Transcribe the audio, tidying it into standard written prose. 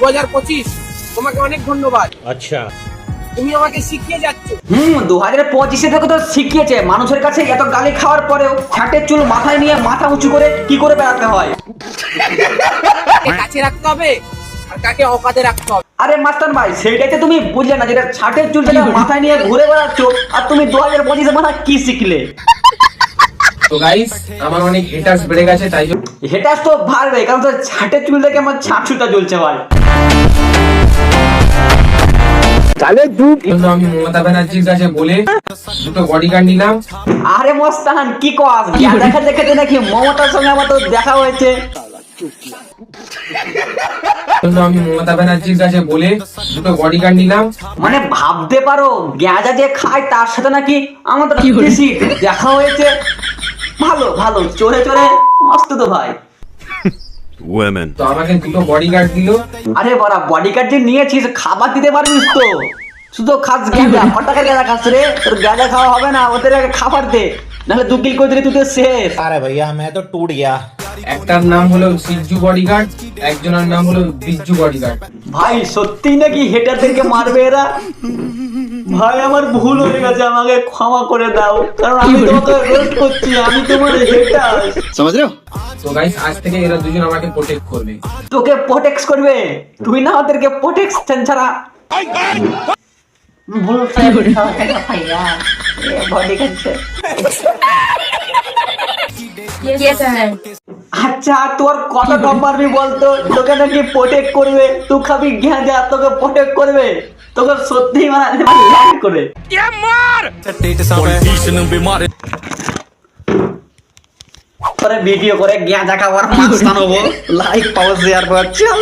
2025 তোমাকে অনেক ধন্যবাদ। अच्छा তুমি আমাকে শিখিয়ে যাচ্ছ। 2025 থেকে তো শিখিয়েছে মানুষের কাছে এত গালি খাওয়ার পরেও ছাটের চুল মাথায় নিয়ে মাথা উঁচু করে কি করে বেড়াতে হয়। কাকে কাছে রাখতে হবে আর কাকে অকাতে রাখতে হবে। আরে মাস্টার ভাই সেইটাই তো তুমি বুঝলে না, যেটা ছাটের চুলটা মাথায় নিয়ে ঘুরে বেড়াচ্ছ আর তুমি 2025 মাথা কি শিখলে। তো গাইস আমার অনেক হেটার্স বেড়ে গেছে, তাই জন্য হেটাস তো ভারবে, কারণ তো ছাটের চুল থেকে আমার ছাঁচুটা জ্বলছে ভাই। আমি মমতা ব্যানার্জির কাছে বলে দুটো বডিগার্ড নিলাম। আরে মস্তান কি কস, দেখা দেখে নাকি মমতার সঙ্গে আমার তো দেখা হয়েছে। আমি মমতা ব্যানার্জির কাছে বলে দুটো বডিগার্ড নিলাম। মানে ভাবতে পারো গ্যাজা যে খায় তার সাথে নাকি আমাদের বেশি দেখা হয়েছে। ভালো ভালো, চোরে চোরে মস্ত তো ভাই। women তো আমাকে দুটো বডিগার্ড দিল। আরে বড়া বডিগার্ড যে নিয়েছিস খাবার দিতে পারবিস তো, শুধু খাস গ্যাজা, কটাকার গ্যাজা খাস রে, তোর গ্যাজা খাওয়া হবে না, ওদের আগে খাবার দে, নাহলে 2 কিল করে দিলে তুই তো শেষ। अरे भैया मैं तो टूट गया। একটার নাম হলো সিজ্জু বডিগার্ড, একজনের নাম হলো বিজ্জু বডিগার্ড। ভাই সত্যি নাকি হেটারদেরকে মারবে এরা? ভাই আমার ভুল হয়ে গেছে, আমাকে ক্ষমা করে দাও, কারণ আমি তোমাকে রোস্ট করছি, আমি তোমার হেটার। समझ रहे हो? তো গাইস আজ থেকে এরা দুজন আমাকে প্রোটেক্ট করবে। তোকে প্রোটেক্ট করবে, তুই না ওদেরকে প্রোটেকশন ছাড়া ভুল ভাইয়া বডি কাছে। Yes, sir. আচ্ছা তোর কত টপ মারবি বলতো, তোকে নাকি প্রোটেক্ট করবে, তুই খাবি গাঁজা তোকে প্রোটেক্ট করবে, তোকে সত্যি মানে ল্যান্ড করে পরে ভিডিও করে গাঁজা খাওয়ার মাছ বানাবো, লাইক পাও শেয়ার কর চল।